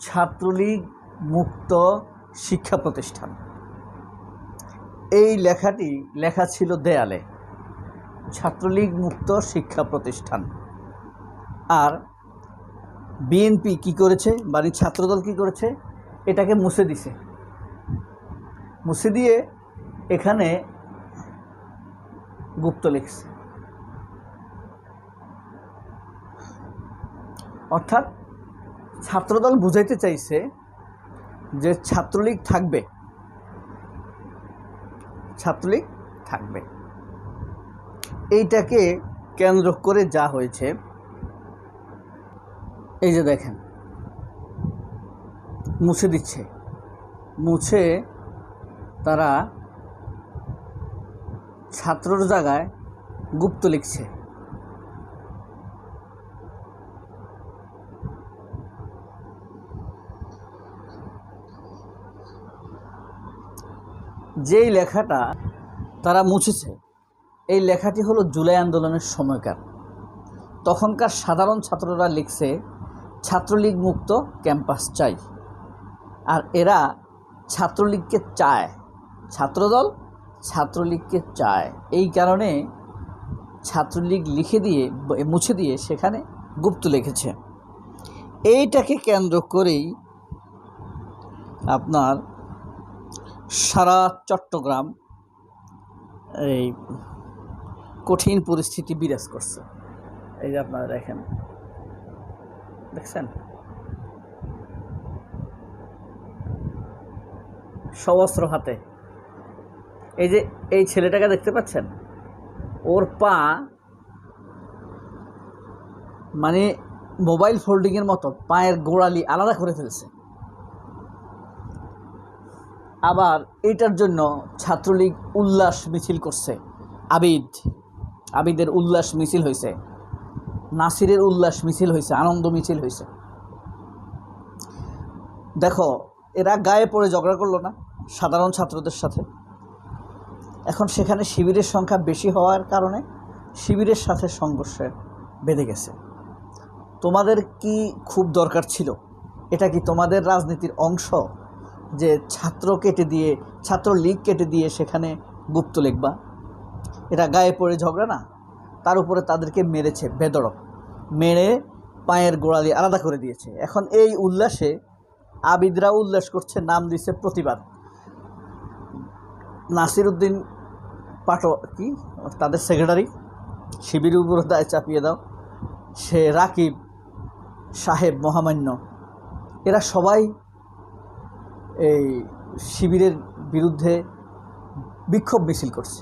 ছাত্রলীগ মুক্ত শিক্ষা প্রতিষ্ঠান। এই লেখাটি লেখা ছিল দেয়ালে, ছাত্রলীগ মুক্ত শিক্ষা প্রতিষ্ঠান। আর বিএনপি কি করেছে, মানে ছাত্রদল কি করেছে, এটাকে মুছে দিছে। মুছে দিয়ে এখানে গুপ্ত লিখছে। অর্থাৎ ছাত্রদল বুঝাইতে চাইছে যে ছাত্রলীগ থাকবে, ছাত্রলীগ থাকবে। এইটাকে কেন্দ্র করে যা হয়েছে, এই যে দেখেন মুছে দিচ্ছে, মুছে তারা ছাত্রর জায়গায় গুপ্ত লিখছে। যেই লেখাটা তারা মুছেছে, এই লেখাটি হলো জুলাই আন্দোলনের সময়কার। তখনকার সাধারণ ছাত্ররা লিখছে ছাত্রলীগ মুক্ত ক্যাম্পাস চাই। আর এরা ছাত্রলীগকে চায়, ছাত্রদল ছাত্রলীগকে চায়। এই কারণে ছাত্রলীগ লিখে দিয়ে মুছে দিয়ে সেখানে গুপ্ত লিখেছে। এইটাকে কেন্দ্র করেই আপনার সারা চট্টগ্রাম এই কঠিন পরিস্থিতি বিরাজ করছে। এই যে আপনারা দেখেন, দেখছেন সবস্ত্র হাতে। এই যে এই ছেলেটাকে দেখতে পাচ্ছেন, ওর পা মানে মোবাইল ফোল্ডিংয়ের মতো পায়ের গোড়ালি আলাদা করে ফেলছে। আবার এটার জন্য ছাত্রলীগ উল্লাস মিছিল করছে। আবিদের উল্লাস মিছিল হয়েছে, নাসিরের উল্লাস মিছিল হয়েছে, আনন্দ মিছিল হয়েছে। দেখো, এরা গায়ে পড়ে ঝগড়া করলো না সাধারণ ছাত্রদের সাথে। এখন সেখানে শিবিরের সংখ্যা বেশি হওয়ার কারণে শিবিরের সাথে সংঘর্ষে বেঁধে গেছে। তোমাদের কি খুব দরকার ছিল? এটা কি তোমাদের রাজনীতির অংশ যে ছাত্রলীগ কেটে দিয়ে সেখানে গুপ্ত লিখবা? এটা গায়ে পড়ে ঝগড়া না? তার উপরে তাদেরকে মেরেছে বেদরক, মেরে পায়ের গোড়ালি আলাদা করে দিয়েছে। এখন এই উল্লাসে আবিদরা উল্লাস করছে, নাম দিচ্ছে প্রতিবাদ। নাসির উদ্দিন কি তাদের সেক্রেটারি, শিবিরের উপর দায় চাপিয়ে দাও, সে রাকিব সাহেব মহামান্য, এরা সবাই এই শিবিরের বিরুদ্ধে বিক্ষোভ মিছিল করছে।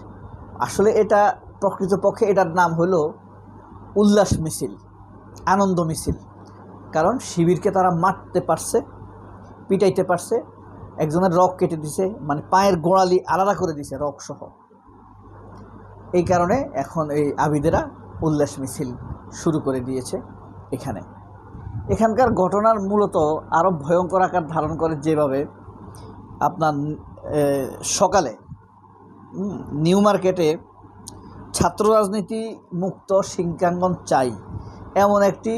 আসলে এটা প্রকৃতপক্ষে এটার নাম হলো উল্লাস মিছিল, আনন্দ মিছিল। কারণ শিবিরকে তারা মারতে পারছে, পিটাইতে পারছে, একজনের রক কেটে দিছে, মানে পায়ের গোড়ালি আলাদা করে দিছে রক সহ। এই কারণে এখন এই আবিদেরা উল্লাস মিছিল শুরু করে দিয়েছে। এখানকার ঘটনার মূলত আরও ভয়ঙ্কর আকার ধারণ করে যেভাবে আপনার সকালে নিউ মার্কেটে ছাত্র রাজনীতি মুক্ত শিক্ষাঙ্গন চাই এমন একটি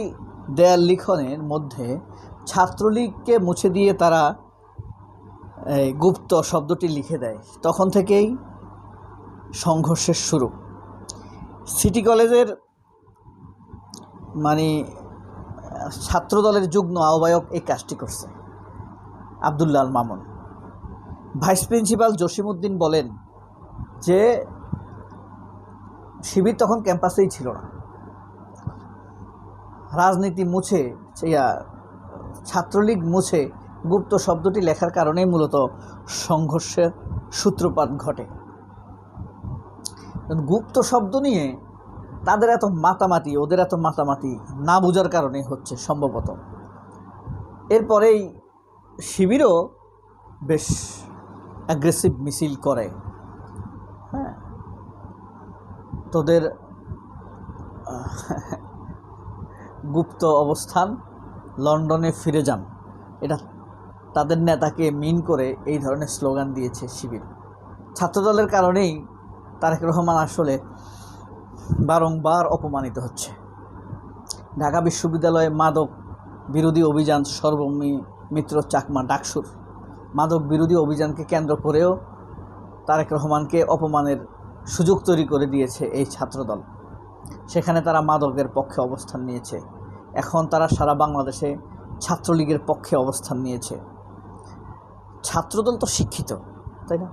দেয়াল লিখনের মধ্যে ছাত্রলীগকে মুছে দিয়ে তারা গুপ্ত শব্দটি লিখে দেয়। তখন থেকেই সংঘর্ষের শুরু। সিটি কলেজের মানে ছাত্রদলের যুগ্ম আহ্বায়ক এই কাজটি করছে, আব্দুল্লাহ আল মামুন। ভাইস প্রিন্সিপাল জসিমউদ্দিন বলেন যে শিবির তখন ক্যাম্পাসেই ছিল না। রাজনীতি মুছে ছাত্রলীগ মুছে গুপ্ত শব্দটি লেখার কারণেই মূলত সংঘর্ষের সূত্রপাত ঘটে। গুপ্ত শব্দ নিয়ে তাদের এত মাতামাতি, ওদের এত মাতামাতি না বোঝার কারণে হচ্ছে সম্ভবত। এরপরেই শিবিরও বেশ অ্যাগ্রেসিভ মিছিল করে। হ্যাঁ, তোদের গুপ্ত অবস্থান, লন্ডনে ফিরে যান, এটা তাদের নেতাকে মিন করে এই ধরনের স্লোগান দিয়েছে শিবির। ছাত্রদলের কারণেই তারেক রহমান আসলে বারংবার অপমানিত হচ্ছে। ঢাকা বিশ্ববিদ্যালয়ে মাদক বিরোধী অভিযান মিত্র চাকমা ডাকসুর মাদক বিরোধী অভিযানকে কেন্দ্র করেও তারেক রহমানকে অপমানের সুযোগ তৈরি করে দিয়েছে এই ছাত্রদল। সেখানে তারা মাদকের পক্ষে অবস্থান নিয়েছে। এখন তারা সারা বাংলাদেশে ছাত্রলীগের পক্ষে অবস্থান নিয়েছে। ছাত্রদল তো শিক্ষিত, তাই না?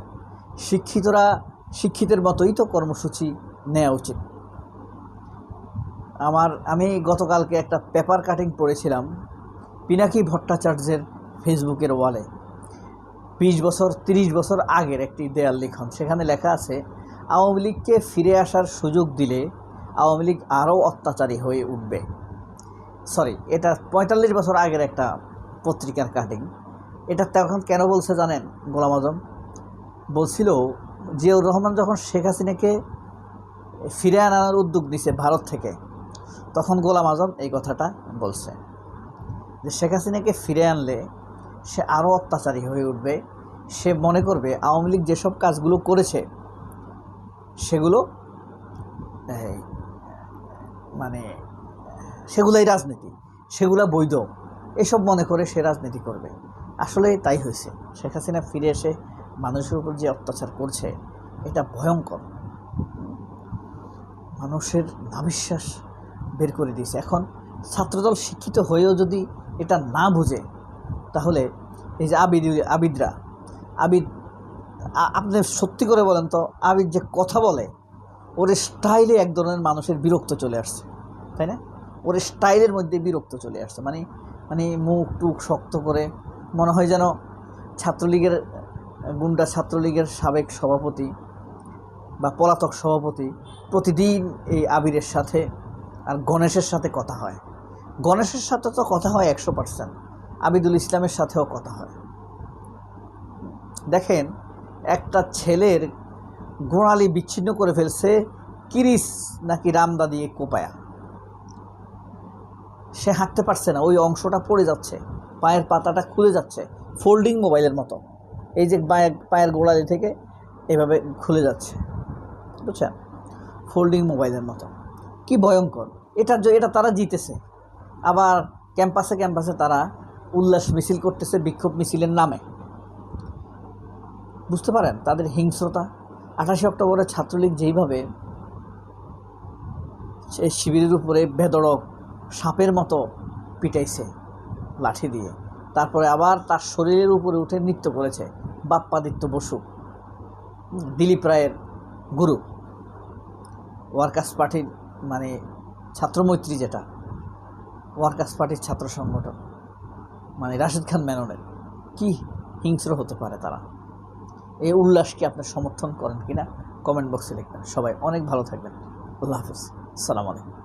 শিক্ষিতের মতোই তো কর্মসূচি নেওয়া উচিত। আমি গতকালকে একটা পেপার কাটিং পড়েছিলাম পিনাকি ভট্টাচার্যের ফেসবুকের ওয়ালে। 20 বছর 30 বছর আগের একটি দেয়াল লিখন। সেখানে লেখা আছে, আওয়ামী লীগকে ফিরে আসার সুযোগ দিলে আওয়ামী লীগ আরও অত্যাচারী হয়ে উঠবে। এটা 45 বছর আগের একটা পত্রিকার কাটিং। এটা তখন কেন বলছে জানেন? গোলাম আজম বলছিল, জিয়াউর রহমান যখন শেখ হাসিনাকে ফিরে আনার উদ্যোগ নিছে ভারত থেকে, তখন গোলাম আজম এই কথাটা বলছে যে শেখ হাসিনাকে ফিরে আনলে সে আরও অত্যাচারী হয়ে উঠবে। সে মনে করবে আওয়ামী লীগ যেসব কাজগুলো করেছে সেগুলো সেগুলাই রাজনীতি, সেগুলা বৈধ, এসব মনে করে সে রাজনীতি করবে। আসলে তাই হয়েছে। শেখ হাসিনা ফিরে এসে মানুষের উপর যে অত্যাচার করছে এটা ভয়ঙ্কর। মানুষের নাভিশ্বাস বের করে দিয়েছে। এখন ছাত্রদল শিক্ষিত হয়েও যদি এটা না বুঝে, তাহলে এই যে আবিদ আপনি সত্যি করে বলেন তো, আবিদ যে কথা বলে ওর স্টাইলে এক ধরনের মানুষের বিরক্ত চলে আসছে, তাই না? ওর স্টাইলের মধ্যে বিরক্ত চলে আসছে। মানে মুখ টুক শক্ত করে, মনে হয় যেন ছাত্রলীগের সাবেক সভাপতি বা পলাতক সভাপতি প্রতিদিন এই আবিরের সাথে আর গণেশের সাথে কথা হয়। গণেশের সাথে তো কথা হয় 100%, আবিদুল ইসলামের সাথেও কথা হয়। দেখেন, একটা ছেলের গোড়ালি বিচ্ছিন্ন করে ফেলছে কিরিস নাকি রামদা দিয়ে কোপায়া। সে হাঁটতে পারছে না, ওই অংশটা পড়ে যাচ্ছে, পায়ের পাতাটা খুলে যাচ্ছে, ফোল্ডিং মোবাইলের মতো। এই যে পায়ের গোড়ালি থেকে এভাবে খুলে যাচ্ছে, বুঝছেন? ফোল্ডিং মোবাইলের মতো। কি ভয়ঙ্কর! এটা তারা জিতেছে। আবার ক্যাম্পাসে তারা উল্লাস মিছিল করতেছে বিক্ষোভ মিছিলের নামে। বুঝতে পারেন তাদের হিংস্রতা? 28 অক্টোবরে ছাত্রলীগ যেইভাবে শিবিরের উপরে বেধড়ক সাপের মতো পিটাইছে লাঠি দিয়ে, তারপরে আবার তার শরীরের উপরে উঠে নৃত্য করেছে বাপ্পাদিত্য বসু, দিলীপ রায়ের গুরু, ওয়ার্কার্স পার্টির ছাত্রমৈত্রী, যেটা ওয়ার্কার্স পার্টির ছাত্র সংগঠন, রাশিদ খান মেননের। কি হিংস্র হতে পারে তারা! এই উল্লাসকে আপনি সমর্থন করেন কিনা কমেন্ট বক্সে লিখবেন। সবাই অনেক ভালো থাকবেন। আল্লাহ হাফিজ, আসসালামু আলাইকুম।